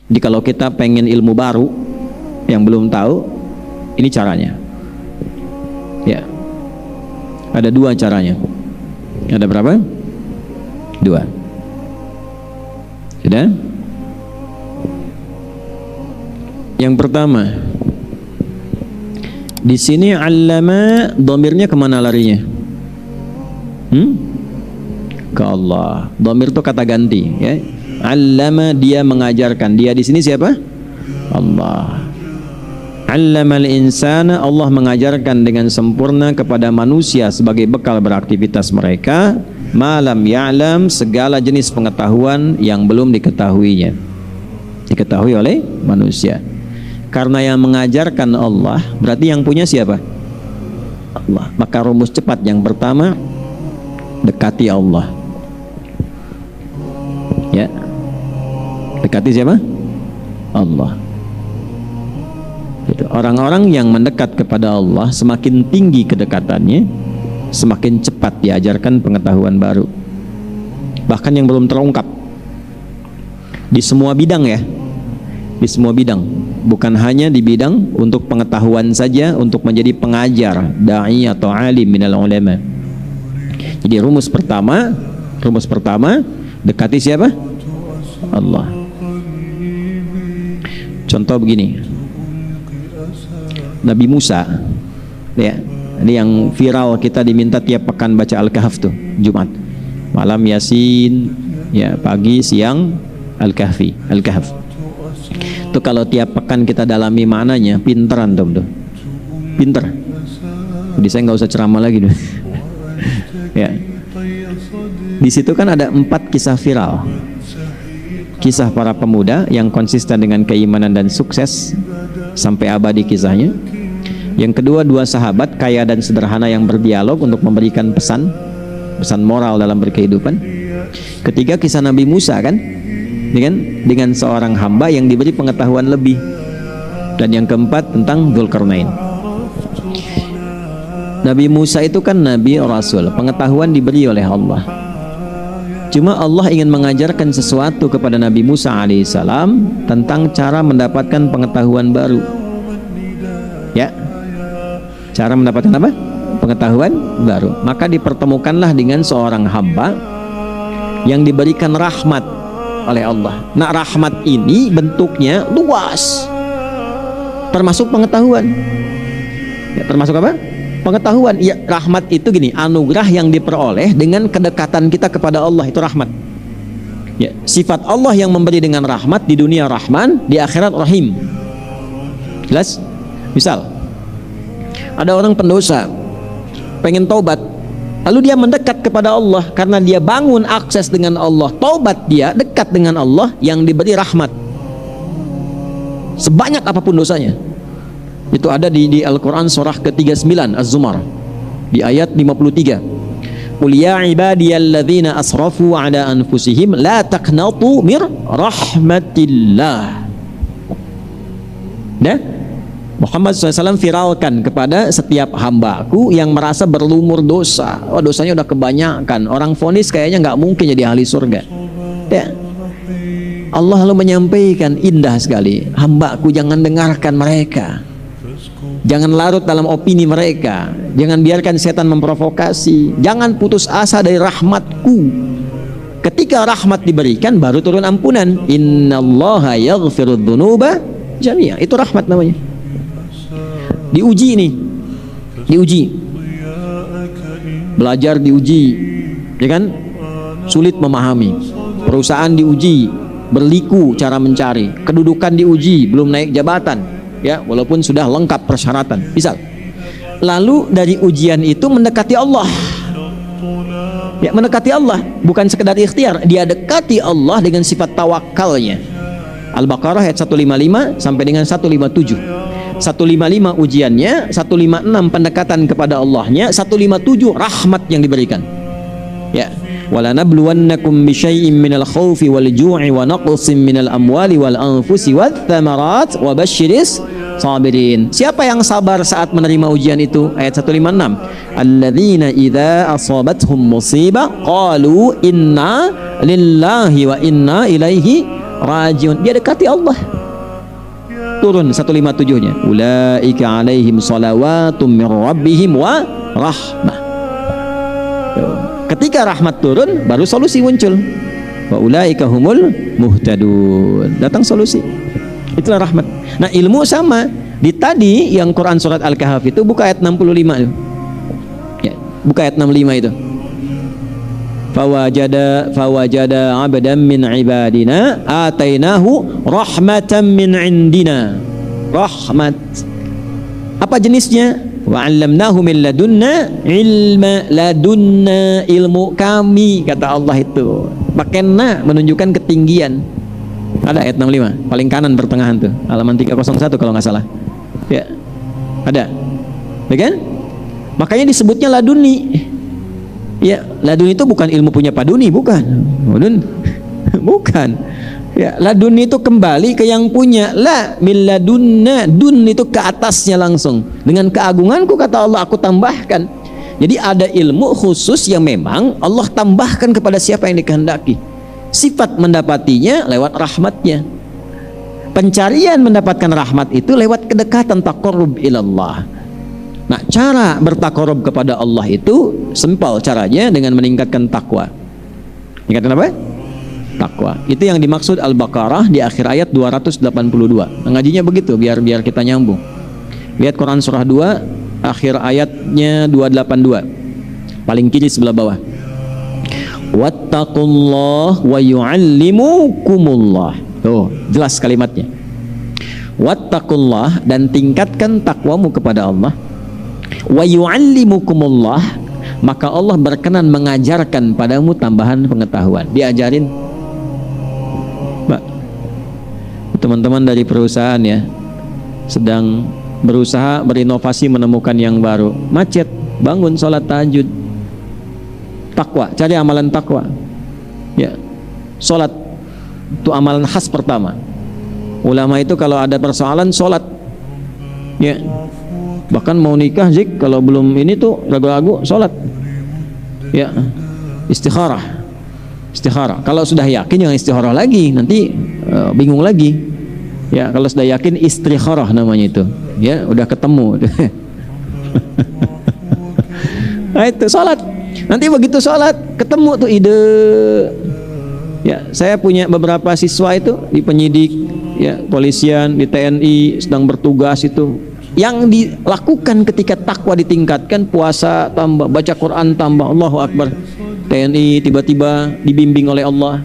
Jadi kalau kita pengen ilmu baru yang belum tahu, ini caranya. Ya. Ada 2 caranya. Ada berapa? 2. Sudah? Yang pertama, di sini allama, dhamirnya kemana larinya? Ke Allah. Dhamir itu kata ganti, ya. Allama, dia mengajarkan. Dia di sini siapa? Allah. Allamal insana, Allah mengajarkan dengan sempurna kepada manusia sebagai bekal beraktivitas mereka malam ya'lam, segala jenis pengetahuan yang belum diketahuinya, diketahui oleh manusia. Karena yang mengajarkan Allah, berarti yang punya siapa? Allah. Maka rumus cepat yang pertama, dekati Allah. Ya. Dekati siapa? Allah. Orang-orang yang mendekat kepada Allah, semakin tinggi kedekatannya, semakin cepat diajarkan pengetahuan baru, bahkan yang belum terungkap di semua bidang, ya, di semua bidang, bukan hanya di bidang untuk pengetahuan saja, untuk menjadi pengajar, da'i atau alim minal ulama. Jadi rumus pertama, dekati siapa? Allah. Contoh begini, Nabi Musa, ya, ini yang viral, kita diminta tiap pekan baca Al-Kahf tuh, Jumat malam Yasin, ya, pagi siang Al-Kahfi, Al-Kahf. Tuh kalau tiap pekan kita dalami maknanya, pinteran tuh, pinter. Jadi saya nggak usah ceramah lagi tuh. Ya, di situ kan ada 4 kisah viral, kisah para pemuda yang konsisten dengan keimanan dan sukses sampai abadi kisahnya. Yang kedua, 2 sahabat kaya dan sederhana yang berdialog untuk memberikan pesan moral dalam berkehidupan. Ketiga, kisah Nabi Musa kan, dengan seorang hamba yang diberi pengetahuan lebih. Dan yang keempat tentang Dzulkarnain. Nabi Musa itu kan Nabi Rasul, pengetahuan diberi oleh Allah. Cuma Allah ingin mengajarkan sesuatu kepada Nabi Musa alaihissalam tentang cara mendapatkan pengetahuan baru. Ya, cara mendapatkan apa? Pengetahuan baru. Maka dipertemukanlah dengan seorang hamba yang diberikan rahmat oleh Allah. Nah, rahmat ini bentuknya luas, termasuk pengetahuan. Ya, termasuk apa? Pengetahuan. Ya, rahmat itu gini, anugerah yang diperoleh dengan kedekatan kita kepada Allah, itu rahmat. Ya, sifat Allah yang memberi dengan rahmat, di dunia Rahman, di akhirat Rahim. Jelas? Misal, ada orang pendosa pengen taubat, lalu dia mendekat kepada Allah karena dia bangun akses dengan Allah, taubat, dia dekat dengan Allah yang diberi rahmat sebanyak apapun dosanya. Itu ada di Al-Quran surah ke-39 Az-Zumar di ayat 53. Qul ya ibadiyalladzina asrafu ala anfusihim la taqnatu mir rahmatillah. Nah, Muhammad SAW viralkan kepada setiap hambaku yang merasa berlumur dosa. Oh, dosanya udah kebanyakan, orang vonis kayaknya nggak mungkin jadi ahli surga. Ya. Allah lalu menyampaikan indah sekali, hambaku jangan dengarkan mereka, jangan larut dalam opini mereka, jangan biarkan setan memprovokasi, jangan putus asa dari rahmatku. Ketika rahmat diberikan baru turun ampunan. Innallaha yaghfirudz dzunuba jami'a. Itu rahmat namanya. Diuji nih, diuji, belajar diuji, ya kan, sulit memahami, perusahaan diuji, berliku cara mencari, kedudukan diuji, belum naik jabatan, ya, walaupun sudah lengkap persyaratan, misal. Lalu dari ujian itu mendekati Allah, ya, mendekati Allah, bukan sekedar ikhtiar, dia dekati Allah dengan sifat tawakalnya. Al-Baqarah ayat 155 sampai dengan 157. 155 ujiannya, 156 pendekatan kepada Allahnya, 157 rahmat yang diberikan. Ya, wala nabluwannakum bisyai'im minal khaufi wal ju'i wa naqsin minal amwali wal anfusi wath thamarat wa basyiris sabirin. Siapa yang sabar saat menerima ujian itu? Ayat 156. Alladzina idza asabathum musibah qalu inna lillahi wa inna ilaihi rajiun. Dia dekati Allah. Turun 157-nya. Ulaika alaihim salawatum mir rabbihim wa rahmah. Ketika rahmat turun, baru solusi muncul. Wa ulaika humul muhtadun. Datang solusi. Itulah rahmat. Nah, ilmu sama. Di tadi yang Quran surat Al-Kahf itu buka ayat 65 itu. Ya, buka ayat 65 itu. Fawajada 'abdan min ibadina atainahu rahmatan min indina. Rahmat. Apa jenisnya? Wa 'allamnahu min ladunna ilma. Ladunna, ilmu kami, kata Allah itu. Pakena menunjukkan ketinggian. Ada ayat 65 paling kanan pertengahan tuh, halaman 301 kalau nggak salah. Ya, ada, ya kan? Makanya disebutnya laduni. Ya, laduni itu bukan ilmu punya Pak Duni, bukan. Bukan. Ya, laduni itu kembali ke yang punya. La min ladunna, dun itu ke atasnya langsung. Dengan keagunganku, kata Allah, aku tambahkan. Jadi ada ilmu khusus yang memang Allah tambahkan kepada siapa yang dikehendaki. Sifat mendapatinya lewat rahmatnya. Pencarian mendapatkan rahmat itu lewat kedekatan taqarrub ilallah. Nah, cara bertakarub kepada Allah itu simpel caranya dengan meningkatkan takwa. Meningkatkan apa? Takwa. Itu yang dimaksud Al-Baqarah di akhir ayat 282. Ngajinya begitu biar kita nyambung. Lihat Quran surah 2 akhir ayatnya 282. Paling kiri sebelah bawah. Wattaqullah wa yu'allimukumullah. Tuh, jelas kalimatnya. Wattaqullah, dan tingkatkan takwamu kepada Allah. Wa yu'allimukumullah, maka Allah berkenan mengajarkan padamu tambahan pengetahuan. Diajarin, Mbak, teman-teman dari perusahaan ya, sedang berusaha berinovasi menemukan yang baru. Macet, bangun sholat tahajud. Takwa, cari amalan takwa. Ya, sholat itu amalan khas pertama. Ulama itu kalau ada persoalan sholat. Ya, bahkan mau nikah zik, kalau belum ini tuh ragu-ragu sholat. Ya, istikharah. Kalau sudah yakin jangan istikharah lagi, nanti bingung lagi. Ya, kalau sudah yakin istikharah namanya itu. Ya, udah ketemu. Nah, itu sholat. Nanti begitu sholat ketemu tuh ide. Ya, saya punya beberapa siswa itu di penyidik, ya, polisian, di TNI sedang bertugas itu. Yang dilakukan ketika takwa ditingkatkan, puasa tambah, baca Quran tambah, Allahu Akbar. TNI tiba-tiba dibimbing oleh Allah.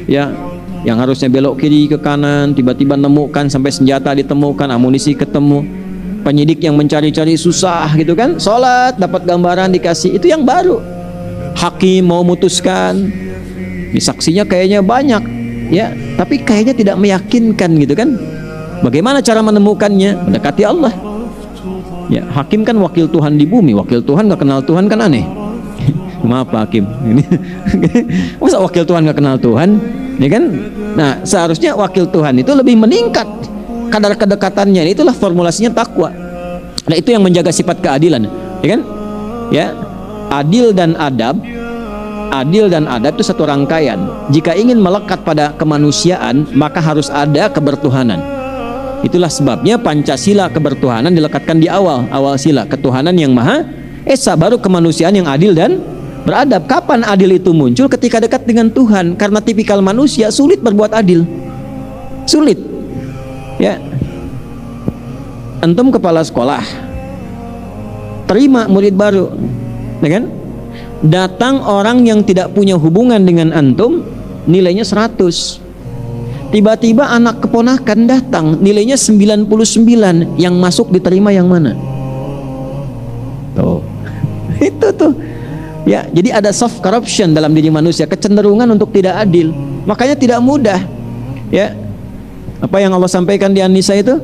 Ya, yang harusnya belok kiri ke kanan, tiba-tiba nemukan, sampai senjata ditemukan, amunisi ketemu. Penyidik yang mencari-cari susah gitu kan, sholat dapat gambaran dikasih, itu yang baru. Hakim mau mutuskan, saksinya kayaknya banyak, ya, tapi kayaknya tidak meyakinkan gitu kan. Bagaimana cara menemukannya? Mendekati Allah. Ya, hakim kan wakil Tuhan di bumi, wakil Tuhan nggak kenal Tuhan kan aneh. Maaf Pak Hakim, ini masa wakil Tuhan nggak kenal Tuhan, ya kan? Nah, seharusnya wakil Tuhan itu lebih meningkat kadar kedekatannya. Itulah formulasinya takwa. Nah, itu yang menjaga sifat keadilan, ya kan? Ya, adil dan adab itu satu rangkaian. Jika ingin melekat pada kemanusiaan, maka harus ada kebertuhanan. Itulah sebabnya Pancasila kebertuhanan dilekatkan di awal sila, ketuhanan yang Maha Esa, baru kemanusiaan yang adil dan beradab. Kapan adil itu muncul? Ketika dekat dengan Tuhan. Karena tipikal manusia sulit berbuat adil, sulit. Ya, antum kepala sekolah, terima murid baru, ya kan? Datang orang yang tidak punya hubungan dengan antum, nilainya 100. Tiba-tiba anak keponakan datang, nilainya 99, yang masuk diterima yang mana? Tuh. Itu tuh. Ya, jadi ada soft corruption dalam diri manusia, kecenderungan untuk tidak adil. Makanya tidak mudah. Ya. Apa yang Allah sampaikan di An-Nisa itu?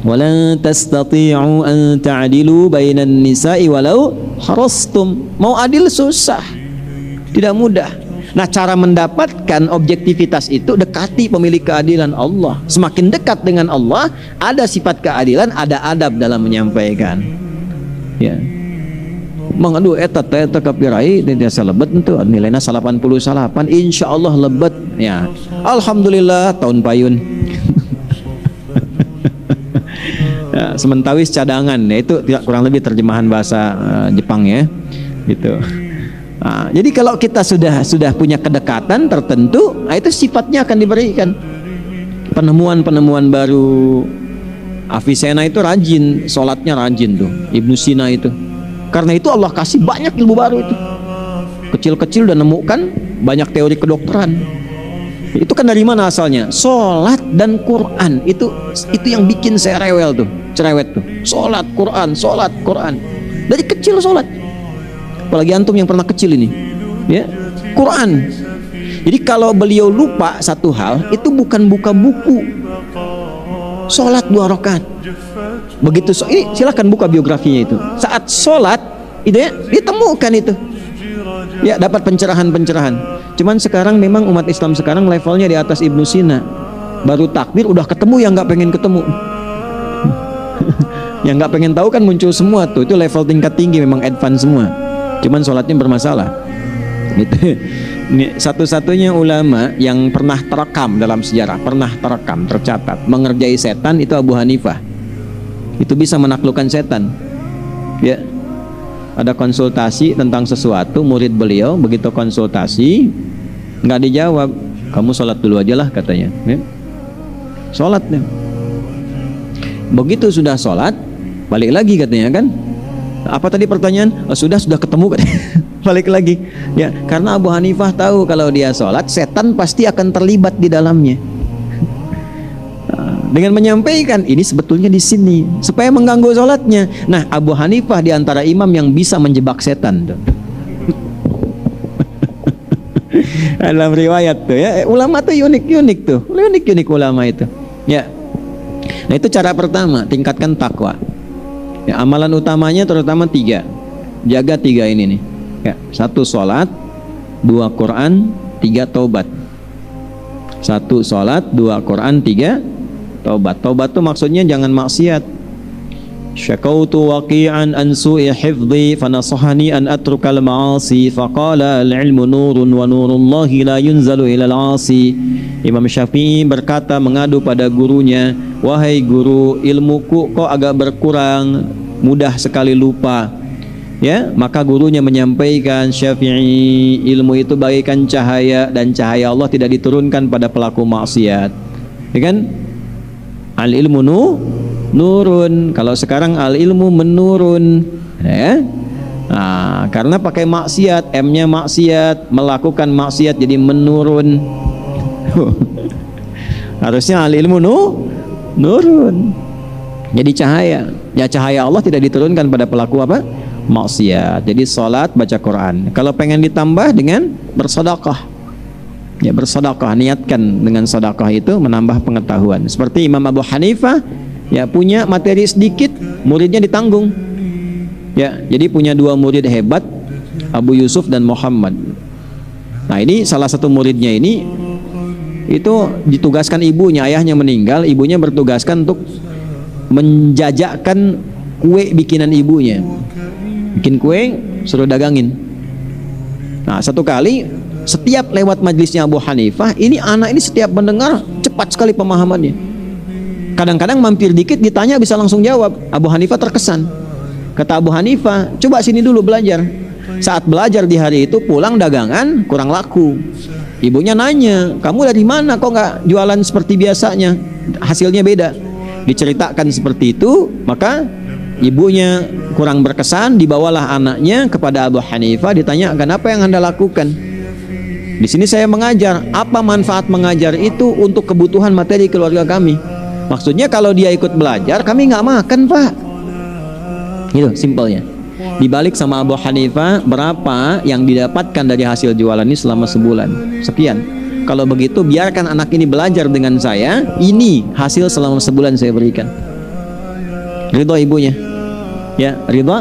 Wala tastati'u an ta'dilu bainan nisa'i walau harastum. Mau adil susah, tidak mudah. Nah, cara mendapatkan objektivitas itu dekati pemilik keadilan, Allah. Semakin dekat dengan Allah, ada sifat keadilan, ada adab dalam menyampaikan. Ya. Mang aduh eta kapirai tiasa lebet itu nilainya 88 insyaallah lebet ya. Alhamdulillah tahun payun. Ya, sementawis cadangan ya, itu kurang lebih terjemahan bahasa Jepang ya gitu. Nah, jadi kalau kita sudah punya kedekatan tertentu, nah itu sifatnya akan diberikan penemuan baru. Avicenna itu rajin, sholatnya rajin tuh, Ibnu Sina itu. Karena itu Allah kasih banyak ilmu baru itu. Kecil-kecil udah nemukan banyak teori kedokteran. Itu kan dari mana asalnya? Sholat dan Quran itu yang bikin saya rewel tuh, cerewet tuh. Sholat Quran. Dari kecil sholat. Apalagi antum yang pernah kecil ini, ya Quran. Jadi kalau beliau lupa satu hal, itu bukan buka buku. Sholat 2 rakaat. Begitu ini silakan buka biografinya itu. Saat sholat itu ya ditemukan itu. Ya dapat pencerahan. Cuman sekarang memang umat Islam sekarang levelnya di atas Ibnu Sina. Baru takbir udah ketemu yang nggak pengen ketemu. Yang nggak pengen tahu kan muncul semua tuh. Itu level tingkat tinggi memang advance semua. Cuman sholatnya bermasalah. Gitu. Ini satu-satunya ulama yang pernah terekam dalam sejarah, tercatat mengerjai setan itu Abu Hanifah. Itu bisa menaklukkan setan. Ya. Ada konsultasi tentang sesuatu, murid beliau begitu konsultasi nggak dijawab, kamu sholat dulu aja lah katanya. Ya. Sholat ya. Begitu sudah sholat, balik lagi katanya kan. Apa tadi pertanyaan? Oh, sudah ketemu katanya. Balik lagi ya, karena Abu Hanifah tahu kalau dia sholat setan pasti akan terlibat di dalamnya. Dengan menyampaikan ini sebetulnya di sini supaya mengganggu sholatnya. Nah, Abu Hanifah di antara imam yang bisa menjebak setan tuh. Dalam riwayat tuh ya, ulama tuh unik tuh, unik ulama itu. Ya, nah itu cara pertama, tingkatkan takwa. Ya, amalan utamanya terutama 3, jaga 3 ini nih. Ya, 1 sholat, 2 Quran, 3 taubat. 1 sholat, 2 Quran, 3 taubat. Taubat itu maksudnya jangan maksiat. Syakautu waqi'an an su'i hifdhi fanasahani an atrukal ma'asi faqala al-ilmu nurun wa nurullahi la yunzalu ilal 'asi. Imam Syafi'i berkata mengadu pada gurunya, wahai guru, ilmuku kok agak berkurang, mudah sekali lupa. Ya, maka gurunya menyampaikan, Syafi'i, ilmu itu bagaikan cahaya dan cahaya Allah tidak diturunkan pada pelaku maksiat. Ya kan? Al ilmu nurun. Kalau sekarang al ilmu menurun, ya. Nah, karena pakai maksiat, M-nya maksiat, melakukan maksiat jadi menurun. Harusnya al ilmu nurun. Jadi cahaya. Ya, cahaya Allah tidak diturunkan pada pelaku apa? Maksiat. Jadi sholat, baca Quran. Kalau pengen ditambah dengan bersedekah, ya bersedekah, niatkan dengan sedekah itu menambah pengetahuan. Seperti Imam Abu Hanifah, ya punya materi sedikit, muridnya ditanggung. Ya, jadi punya 2 murid hebat, Abu Yusuf dan Muhammad. Nah, ini salah satu muridnya ini itu ditugaskan ibunya, ayahnya meninggal, ibunya bertugaskan untuk menjajakan kue bikinan ibunya. Bikin kue, suruh dagangin. Nah, satu kali setiap lewat majelisnya Abu Hanifah, ini anak ini setiap mendengar cepat sekali pemahamannya. Kadang-kadang mampir dikit ditanya bisa langsung jawab. Abu Hanifah terkesan. Kata Abu Hanifah, coba sini dulu belajar. Saat belajar di hari itu pulang dagangan kurang laku. Ibunya nanya, kamu dari mana kok nggak jualan seperti biasanya? Hasilnya beda. Diceritakan seperti itu, maka ibunya kurang berkesan, dibawalah anaknya kepada Abu Hanifah, ditanyakan apa yang Anda lakukan. Di sini saya mengajar. Apa manfaat mengajar itu untuk kebutuhan materi keluarga kami? Maksudnya kalau dia ikut belajar, kami nggak makan, Pak. Gitu simpelnya. Dibalik sama Abu Hanifah, berapa yang didapatkan dari hasil jualan ini selama sebulan? Sekian. Kalau begitu biarkan anak ini belajar dengan saya, ini hasil selama sebulan saya berikan. Ridho ibunya. Ya, ridho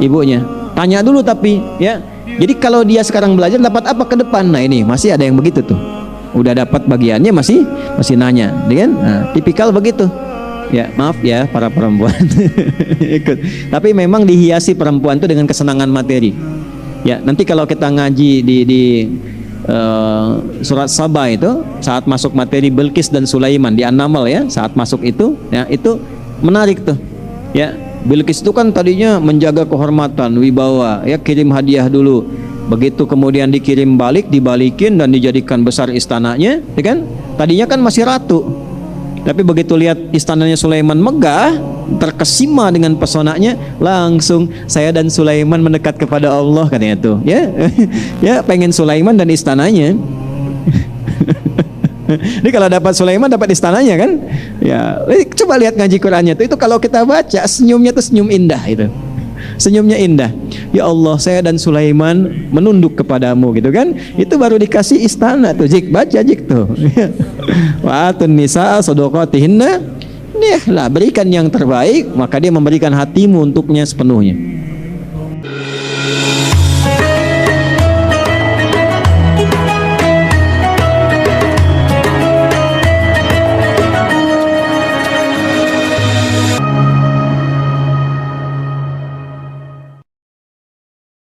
ibunya. Tanya dulu tapi, ya. Jadi kalau dia sekarang belajar dapat apa ke depan? Nah, ini masih ada yang begitu tuh. Udah dapat bagiannya masih nanya, kan? Nah, tipikal begitu. Ya, maaf ya para perempuan. Ikut. Tapi memang dihiasi perempuan itu dengan kesenangan materi. Ya, nanti kalau kita ngaji di surat Saba itu saat masuk materi Bilqis dan Sulaiman di An-Naml ya, saat masuk itu ya itu menarik tuh. Ya, Bilqis itu kan tadinya menjaga kehormatan, wibawa, ya kirim hadiah dulu. Begitu kemudian dikirim balik, dibalikin dan dijadikan besar istananya, ya kan? Tadinya kan masih ratu. Tapi begitu lihat istananya Sulaiman megah, terkesima dengan pesonanya, langsung saya dan Sulaiman mendekat kepada Allah katanya tuh, ya. Ya, pengen Sulaiman dan istananya. Ini kalau dapat Sulaiman dapat istananya kan? Ya, coba lihat ngaji Qur'annya tuh, itu kalau kita baca senyumnya tuh senyum indah itu. Senyumnya indah. Ya Allah, saya dan Sulaiman menunduk kepadamu gitu kan. Itu baru dikasih istana tuh. Jik, baca jik tuh. Wa atun nisaa shadaqatihinna. Nih lah, berikan yang terbaik, maka dia memberikan hatimu untuknya sepenuhnya.